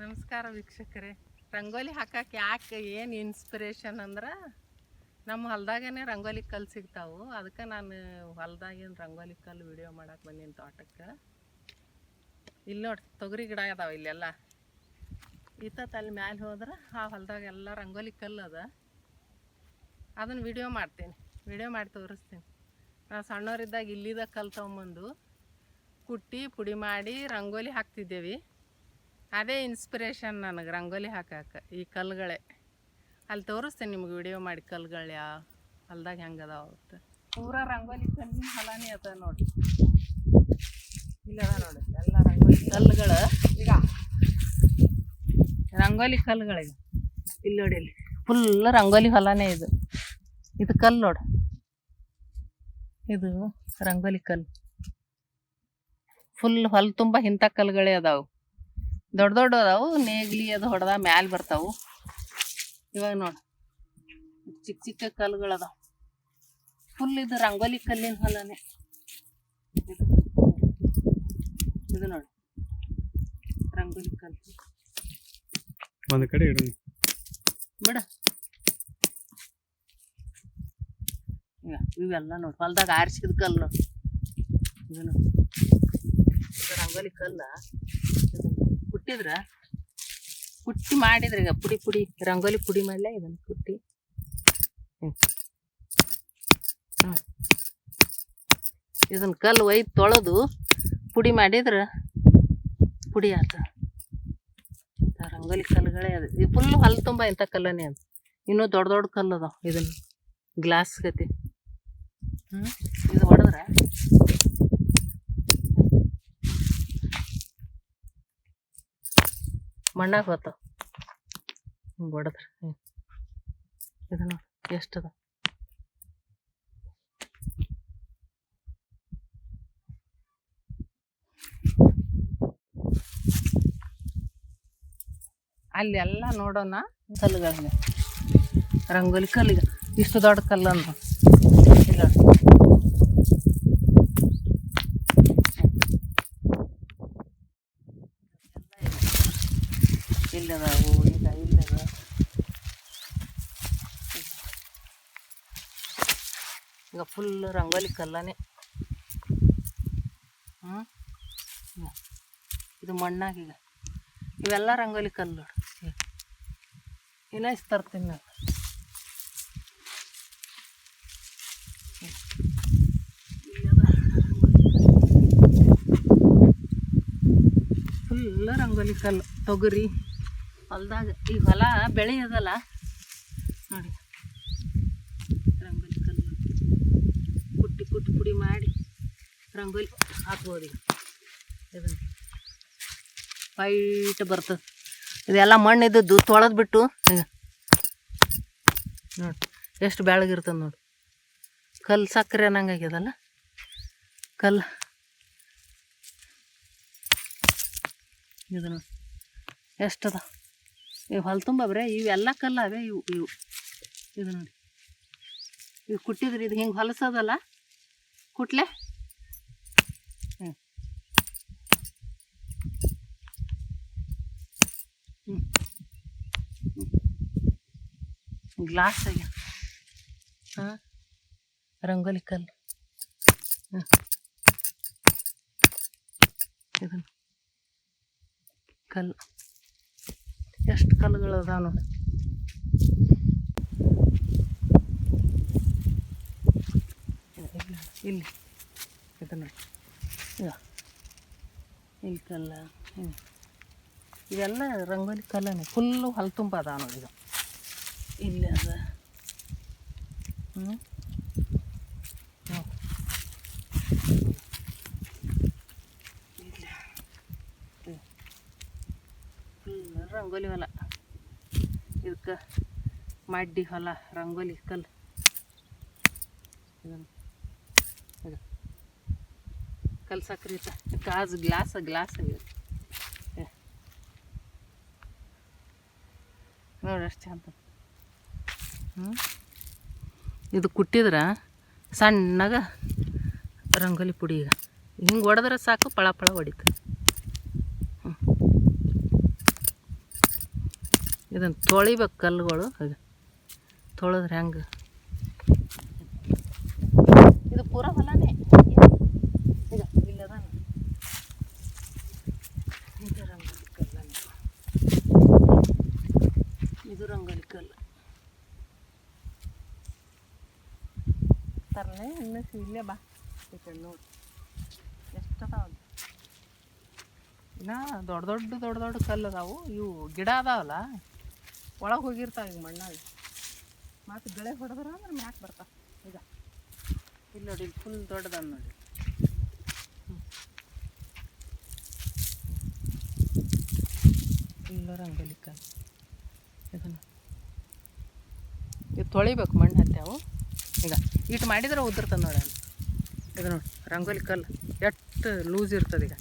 ನಮಸ್ಕಾರ ವೀಕ್ಷಕರೇ. ರಂಗೋಲಿ ಹಾಕಕ್ಕೆ ಯಾಕೆ ಏನು ಇನ್ಸ್ಪಿರೇಷನ್ ಅಂದ್ರೆ ನಮ್ಮ ಹೊಲ್ದಾಗೇ ರಂಗೋಲಿ ಕಲ್ಲು ಸಿಗ್ತಾವು. ಅದಕ್ಕೆ ನಾನು ಹೊಲ್ದಾಗಿನ ರಂಗೋಲಿ ಕಲ್ಲು ವಿಡಿಯೋ ಮಾಡಕ್ಕೆ ಬಂದೀನಿ ತೋಟಕ್ಕೆ. ಇಲ್ಲಿ ನೋಡಿ ತೊಗರಿ ಗಿಡ ಅದಾವೆ ಇಲ್ಲೆಲ್ಲ. ಅಲ್ಲಿ ಮ್ಯಾಲೆ ಹೋದ್ರೆ ಆ ಹೊಲ್ದಾಗೆಲ್ಲ ರಂಗೋಲಿ ಕಲ್ಲು ಅದ. ಅದನ್ನು ವಿಡಿಯೋ ಮಾಡ್ತೀನಿ, ವಿಡಿಯೋ ಮಾಡಿ ತೋರಿಸ್ತೀನಿ. ನಾವು ಸಣ್ಣವರಿದ್ದಾಗ ಇಲ್ಲಿದ ಕಲ್ಲು ತೊಗೊಂಬಂದು ಕುಟ್ಟಿ ಪುಡಿ ಮಾಡಿ ರಂಗೋಲಿ ಹಾಕ್ತಿದ್ದೇವೆ. ಅದೇ ಇನ್ಸ್ಪಿರೇಷನ್ ನನಗೆ ರಂಗೋಲಿ ಹಾಕಕ್ಕೆ ಈ ಕಲ್ಲುಗಳೇ. ಅಲ್ಲಿ ತೋರಿಸ್ತೀನಿ ನಿಮ್ಗೆ ವಿಡಿಯೋ ಮಾಡಿ ಕಲ್ಲುಗಳು ಯಾವ ಹೊಲ್ದಾಗ ಹೆಂಗೆ ಅದಾವ ಅವತ್ತು. ಪೂರಾ ರಂಗೋಲಿ ಕಲ್ಲಿನ ಹೊಲನೇ ಅದ ನೋಡಿ. ಇಲ್ಲದ ನೋಡಿ ಎಲ್ಲ ರಂಗೋಲಿ ಕಲ್ಲುಗಳು. ಈಗ ರಂಗೋಲಿ ಕಲ್ಲುಗಳಿಗೆ ಇಲ್ಲಿ ನೋಡಿ, ಇಲ್ಲಿ ಫುಲ್ ರಂಗೋಲಿ ಹೊಲನೇ ಇದು. ಇದು ಕಲ್ಲು ನೋಡಿ, ಇದು ರಂಗೋಲಿ ಕಲ್ಲು. ಫುಲ್ ಹೊಲ ತುಂಬ ಇಂಥ ಕಲ್ಲುಗಳೇ ಅದಾವು. ದೊಡ್ಡ ದೊಡ್ಡ ಅದಾವು, ನೇಗ್ಲಿ ಅದು ಹೊಡೆದ ಮ್ಯಾಲೆ ಬರ್ತಾವು. ಇವಾಗ ನೋಡಿ ಚಿಕ್ಕ ಚಿಕ್ಕ ಕಲ್ಲುಗಳು ಅದಾವು. ಫುಲ್ ಇದು ರಂಗೋಲಿ ಕಲ್ಲಿನ ಹೊಲನೇ ಇದು ನೋಡಿ, ರಂಗೋಲಿ ಕಲ್ಲು. ಒಂದು ಕಡೆ ಇಡು ಬಿಡ. ಇವೆಲ್ಲ ನೋಡಿ ಹೊಲ್ದಾಗ ಆರಿಸಿದ ಕಲ್ಲು. ಇದು ನೋಡಿ ರಂಗೋಲಿ ಕಲ್ಲ. ಕುಟ್ಟಿದ್ರ ಕುಟ್ಟಿ ಮಾಡಿದ್ರೆ ಈಗ ಪುಡಿ ಪುಡಿ ರಂಗೋಲಿ ಪುಡಿ ಮಾಡಲೇ ಇದನ್ನು ಕುಟ್ಟಿ. ಇದನ್ನ ಕಲ್ಲು ಒಯ್ದು ತೊಳೆದು ಪುಡಿ ಮಾಡಿದ್ರೆ ಪುಡಿ ಆತ. ರಂಗೋಲಿ ಕಲ್ಲುಗಳೇ ಅದು. ಇದು ಫುಲ್ ಹೊಲ ತುಂಬ ಇಂಥ ಕಲ್ಲನೇ ಅದು. ಇನ್ನೂ ದೊಡ್ಡ ದೊಡ್ಡ ಕಲ್ಲು ಅದಾವ. ಇದನ್ನು ಗ್ಲಾಸ್ ಗತಿ ಇದು ಹೊಡೆದ್ರೆ ಮಣ್ಣಾಗ ಹೋತಾವ. ಹಿಂಗೆ ಹೊಡೆದ್ರೆ ಇದು ನೋಡಿ ಎಷ್ಟದ. ಅಲ್ಲಿ ಎಲ್ಲ ನೋಡೋಣ ಕಲ್ಲುಗಳನ್ನ. ರಂಗೋಲಿ ಕಲ್ಲಿಗೆ ಇಷ್ಟು ದೊಡ್ಡ ಕಲ್ಲು ಅಂದ ಇಲ್ಲ. ಇಲ್ಲದಾವು ಈಗ ಇಲ್ಲದ. ಈಗ ಫುಲ್ ರಂಗೋಲಿ ಕಲ್ಲನೇ. ಇದು ಮಣ್ಣಾಗೀಗ ಇವೆಲ್ಲ ರಂಗೋಲಿ ಕಲ್ಲು ನೋಡಿ. ಇನ್ನೂ ಇಷ್ಟು ತರ್ತೀನಿ ನಾನು. ಫುಲ್ ರಂಗೋಲಿ ಕಲ್ಲು. ತೊಗರಿ ಹೊಲ್ದಾಗ ಈ ಹೊಲ ಬೆಳೆಯೋದಲ್ಲ ನೋಡಿ, ರಂಗೋಲಿ ಕಲ್ಲು ಕುಟ್ಟಿ ಕುಟ್ಟಿ ಪುಡಿ ಮಾಡಿ ರಂಗೋಲಿ ಹಾಕ್ಬೋದು. ಈಗ ಇದನ್ನು ವೈಟ್ ಬರ್ತದೆ. ಇದೆಲ್ಲ ಮಣ್ಣು ಇದ್ದದ್ದು ತೊಳೆದು ಬಿಟ್ಟು ಈಗ ನೋಡಿ ಎಷ್ಟು ಬೆಳಗಿರ್ತದೆ ನೋಡಿ. ಕಲ್ಲು ಸಕ್ಕರೆ ಅನ್ನಂಗಾಗ್ಯದಲ್ಲ ಕಲ್ಲು. ಇದು ನೋಡಿ ಎಷ್ಟದ. ಇವು ಹೊಲ ತುಂಬ ಬರೇ ಇವೆಲ್ಲ ಕಲ್ಲು ಅವೇ. ಇವು ಇವು ಇದು ನೋಡಿ, ಇವು ಕುಟ್ಟಿದ್ರಿ ಇದು ಹಿಂಗೆ ಹೊಲಸದಲ್ಲ ಕುಟ್ಲೆ. ಗ್ಲಾಸ್ ಆಗ್ಯ. ಹಾಂ ರಂಗೋಲಿ ಕಲ್ಲು. ಇದನ್ನು ಕಲ್ಲು ಎಷ್ಟು ಕಲ್ಲುಗಳು ಅದಾವ ನೋಡಿ. ಇಲ್ಲಿ ಇದು ನೋಡಿ ಇಲ್ಲಿ ಕಲ್ಲ. ಇವೆಲ್ಲ ರಂಗೋಲಿ ಕಲ್ಲನೇ. ಫುಲ್ಲು ಹೊಲ ತುಂಬ ಅದಾವ ನೋಡಿ. ಇದು ಇಲ್ಲಿ ಅದ. ಫುಲ್ ರಂಗೋಲಿ ಹೊಲ. ಇದಕ್ಕೆ ಮಡ್ಡಿ ಹೊಲ ರಂಗೋಲಿ ಕಲ್ಲು. ಇದನ್ನು ಇದು ಕಲ್ಲು ಸಕ್ರೆ ಕಾಜು ಗ್ಲಾಸ್ ಗ್ಲಾಸ್ ಆಗಿದೆ ನೋಡಿ ಎಷ್ಟು ಚಂದ. ಇದು ಕುಟ್ಟಿದ್ರೆ ಸಣ್ಣಗ ರಂಗೋಲಿ ಪುಡಿ ಈಗ ಹಿಂಗೆ ಹೊಡೆದ್ರೆ ಸಾಕು, ಪಳ ಪಳ ಹೊಡಿತು. ಇದನ್ನು ತೊಳಿಬೇಕು ಕಲ್ಲುಗಳು. ಈಗ ತೊಳೆದ್ರೆ ಹೆಂಗೆ, ಇದು ಪೂರ ಹೊಲನೇ. ಈಗ ಇಲ್ಲದ ಇದು ರಂಗೋಲಿ ಕಲ್ಲ, ಇದು ರಂಗೋಲಿ ಕಲ್ಲು ತರಲೆ ಇನ್ನು ಇಲ್ಲೇ ಬಾ ಈ ಕಡೆ ನೋಡಿ ಎಷ್ಟು ಅದಾವ. ಇನ್ನು ದೊಡ್ಡ ದೊಡ್ಡ ಕಲ್ಲು ಅದಾವು. ಇವು ಗಿಡ ಅದಾವಲ್ಲ ಒಳಗೆ ಹೋಗಿರ್ತಾವೆ ಈಗ ಮಣ್ಣಾಗ. ಮತ್ತು ಬೆಳೆ ಹೊಡೆದ್ರ ಅಂದ್ರೆ ಮ್ಯಾಕ್ ಬರ್ತಾವೆ. ಈಗ ಇಲ್ಲಿ ನೋಡಿ, ಇಲ್ಲಿ ಫುಲ್ ದೊಡ್ಡದ ನೋಡಿ. ಇಲ್ಲ ರಂಗೋಲಿ ಕಲ್ಲು ಇದನ್ನು ಇದು ತೊಳಿಬೇಕು, ಮಣ್ಣು ಹತ್ಯಾವು. ಈಗ ಇಟ್ಟು ಮಾಡಿದ್ರೆ ಉದುರ್ತದೆ ನೋಡಿ. ಇದು ನೋಡಿ ರಂಗೋಲಿ ಕಲ್ಲು ಎಷ್ಟು ಲೂಸ್ ಇರ್ತದೆ. ಈಗ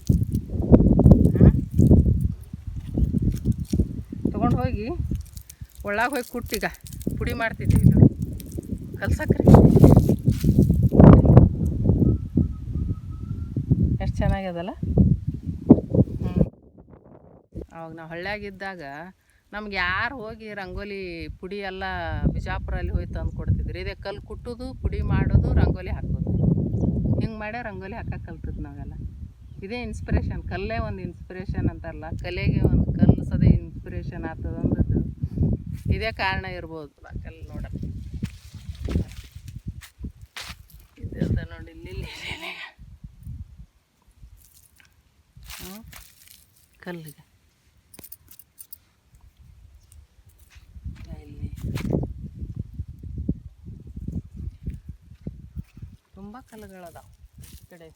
ತೊಗೊಂಡು ಹೋಗಿ ಒಳಗೆ ಹೋಗಿ ಕುಟ್ಟೀಗ ಪುಡಿ ಮಾಡ್ತಿದ್ದೀವಿ ನೋಡಿ. ಕಲ್ಸಕ್ರಿ ಎಷ್ಟು ಚೆನ್ನಾಗ್ಯದಲ್ಲ. ಅವಾಗ ನಾವು ಹಳ್ಳಿಯಾಗಿದ್ದಾಗ ನಮ್ಗೆ ಯಾರು ಹೋಗಿ ರಂಗೋಲಿ ಪುಡಿ ಎಲ್ಲ ಬಿಜಾಪುರಲ್ಲಿ ಹೋಗಿ ತಂದು ಕೊಡ್ತಿದ್ರು. ಇದೇ ಕಲ್ಲು ಕುಟ್ಟೋದು, ಪುಡಿ ಮಾಡೋದು, ರಂಗೋಲಿ ಹಾಕೋದು. ಹಿಂಗೆ ಮಾಡೇ ರಂಗೋಲಿ ಹಾಕಕ್ಕೆ ಕಲ್ತಿದ್ದು ನಾವೆಲ್ಲ. ಇದೇ ಇನ್ಸ್ಪಿರೇಷನ್. ಕಲ್ಲೇ ಒಂದು ಇನ್ಸ್ಪಿರೇಷನ್ ಅಂತಾರಲ್ಲ, ಕಲೆಗೆ ಒಂದು ಕಲ್ಲು ಸದೇ ಇನ್ಸ್ಪಿರೇಷನ್ ಆಗ್ತದೆ ಅಂದದ್ದು ಇದೇ ಕಾರಣ ಇರ್ಬೋದು. ಕಲ್ಲು ನೋಡಕ್ಕೆ ಇದೆ ನೋಡಿ. ಇಲ್ಲಿ ಕಲ್ಲಿಗೆ ಇಲ್ಲಿ ತುಂಬ ಕಲ್ಲುಗಳದಾವೆ ಈ ಕಡೆ.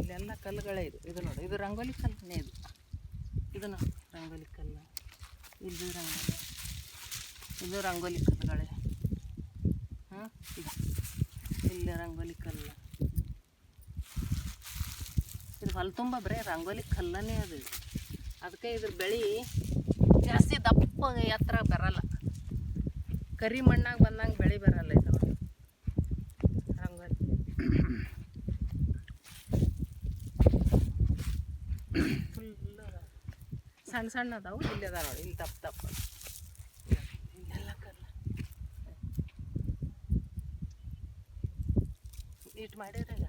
ಇಲ್ಲೆಲ್ಲ ಕಲ್ಲುಗಳೇ ಇದು. ಇದು ನೋಡಿ, ಇದು ರಂಗೋಲಿ ಕಲ್ಲೇ. ಇದು ನೋಡಿ ರಂಗೋಲಿ ಕಲ್ಲು. ಇದು ರಂಗೋಲಿ ಕಲ್ಲುಗಳೇ. ಈಗ ಇಲ್ಲಿ ರಂಗೋಲಿ ಕಲ್ಲು. ಇದು ಹೊಲ ತುಂಬ ಬರೀ ರಂಗೋಲಿ ಕಲ್ಲನೇ ಅದು. ಅದಕ್ಕೆ ಇದ್ರ ಬೆಳೆ ಜಾಸ್ತಿ ದಪ್ಪ ಎತ್ತರ ಬರಲ್ಲ. ಕರಿ ಮಣ್ಣಾಗ ಬಂದಂಗೆ ಬೆಳೆ ಬರಲ್ಲ. ಇದು ರಂಗೋಲಿ ಫುಲ್ಲು ಸಣ್ಣ ಸಣ್ಣ ಅದಾವು. ಇಲ್ಲಿ ಅದ ನೋಡಿ, ಇಲ್ಲಿ ದಪ್ಪ ಇಲ್ಲೆಲ್ಲ ಕಲ್ಲು ಇಟ್ಟು ಮಾಡಿದ್ರೆ ಈಗ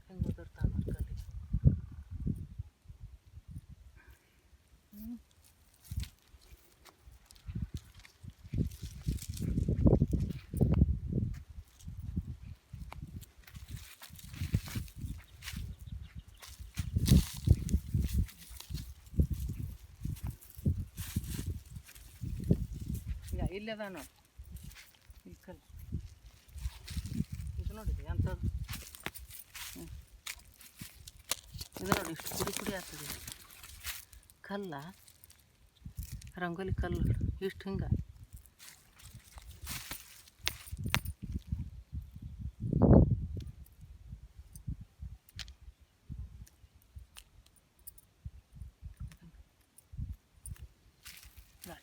ಹೆಂಗೆ ಉದುರ್ತಾವ ನೋಡಿ ಕಲ್ಲಿಗೆ. ಇಲ್ಲಿ ಅದ ನೋಡಿ ಈ ಕಲ್ಲು. ಇದು ನೋಡಿದ್ವಿ ಅಂಥದ್ದು. ಇದು ನೋಡಿ ಇಷ್ಟು ಪುಡಿ ಆಗ್ತದೆ ಕಲ್ಲ. ರಂಗೋಲಿ ಕಲ್ಲು ಇಷ್ಟು ಹಿಂಗೆ.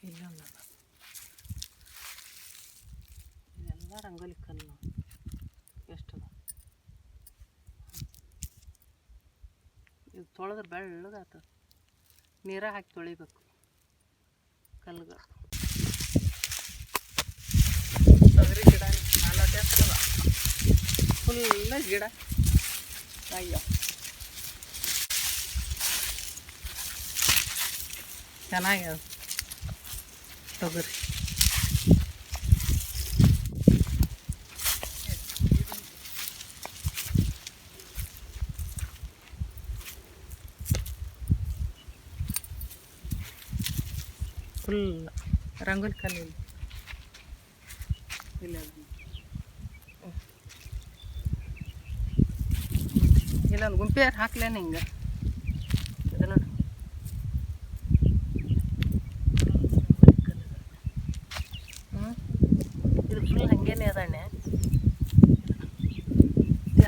ಇಲ್ಲೊಂದು ಇದೆಲ್ಲ ರಂಗೋಲಿ ಕಲ್ಲು ಎಷ್ಟದ. ಇದು ತೊಳೆದ್ರೆ ಬೆಳ್ಳಗಾಗ್ತದೆ. ನೀರ ಹಾಕಿ ತೊಳಿಬೇಕು ಕಲ್ಲುಗಳು. ತೊಗರಿ ಗಿಡ ನಾಲ್ಕು ಎತ್ತದ ಫುಲ್ಲ ಗಿಡ. ಅಯ್ಯೋ ಚೆನ್ನಾಗ್ಯದ ತೊಗರಿ. ಫುಲ್ ರಂಗೋಲಿ ಕಲ್ಲು ಇಲ್ಲ. ಇಲ್ಲೊಂದು ಗುಂಪಿಯಾರು ಹಾಕ್ಲೇನೆ ಹಿಂಗೆ. ಇದು ನೋಡಿ ಇದು ಫುಲ್ ಹಂಗೇನೆ ಅದಣ್ಣೆ.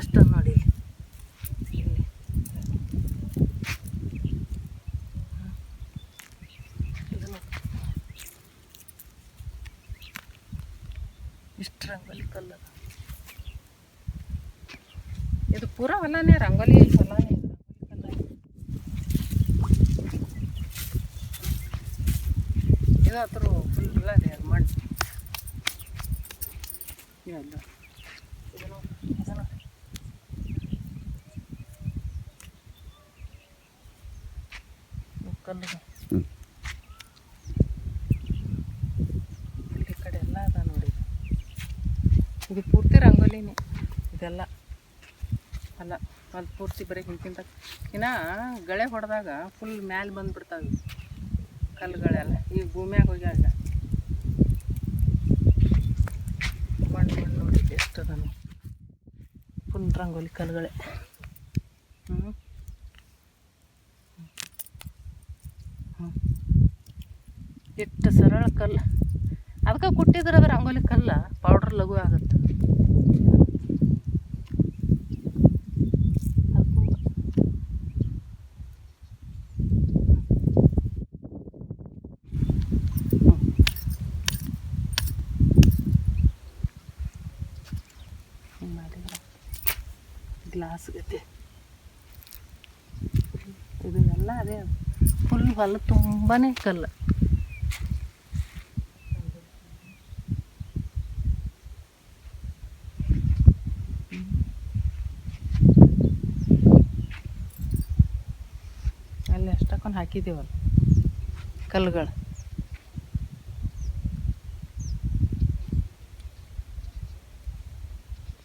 ಎಷ್ಟು ನೋಡಿ ಇಲ್ಲಿ. ಇದು ನೋಡಿ ಇಷ್ಟು ರಂಗೋಲಿ ಕಲ್ಲು. ಇದು ಪೂರ ಹೊಲನೇ ರಂಗೋಲಿ ಹೊಲನೇ. ಇದು ಹತ್ರ ಫುಲ್ ಅದೇ ಅದು ಮಣ್ಣು ಎಲ್ಲ ಕಲ್ಲು ಈ ಕಡೆ ಎಲ್ಲ ಅದ ನೋಡಿ. ಇದು ಪೂರ್ತಿ ರಂಗೋಲಿನೇ ಇದೆಲ್ಲ ಅಲ್ಲ, ಅದು ಪೂರ್ತಿ ಬರೀ ಹಿಂಗಿಂತ ಇನ್ನು ಗಳೆ ಹೊಡೆದಾಗ ಫುಲ್ ಮ್ಯಾಲೆ ಬಂದುಬಿಡ್ತಾವೆ ಕಲ್ಲುಗಳೆಲ್ಲ. ಈಗ ಭೂಮಿಯಾಗ ಹೋಗ್ಯಾಗ ಮಣ್ಣು ಮಣ್ಣು ನೋಡಿ ಎಷ್ಟು ಅದ ಫುಲ್ ರಂಗೋಲಿ ಕಲ್ಲುಗಳೇ. ಎಷ್ಟು ಸರಳ ಕಲ್ಲು, ಅದಕ್ಕೆ ಕುಟ್ಟಿದ್ರೆ ಅದು ರಂಗೋಲಿ ಕಲ್ಲ ಪೌಡ್ರ್ ಲಘು ಆಗುತ್ತೆ. ಗ್ಲಾಸ್ ಗತೆ ಇದು ಎಲ್ಲ ಅದೇ ಫುಲ್ ಹೊಲ ತುಂಬಾ ಕಲ್ಲು. ಅಲ್ಲಿ ಅಷ್ಟಕ್ಕೊಂದು ಹಾಕಿದ್ದೀವಲ್ಲ ಕಲ್ಲುಗಳು.